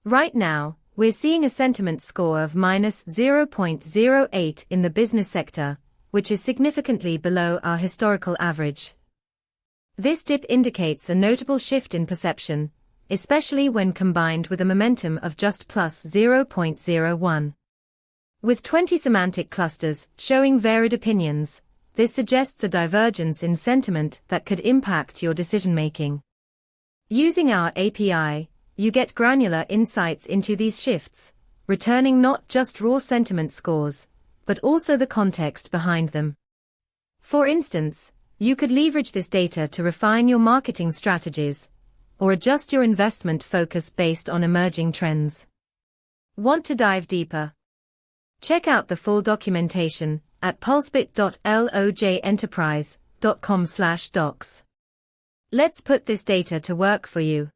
Right now, we're seeing a sentiment score of minus 0.08 in the business sector, which is significantly below our historical average. This dip indicates a notable shift in perception, especially when combined with a momentum of just plus 0.01. With 20 semantic clusters showing varied opinions, this suggests a divergence in sentiment that could impact your decision-making. Using our API, you get granular insights into these shifts, returning not just raw sentiment scores, but also the context behind them. For instance, you could leverage this data to refine your marketing strategies, or adjust your investment focus based on emerging trends. Want to dive deeper? Check out the full documentation at pulsebit.lojenterprise.com/docs. Let's put this data to work for you.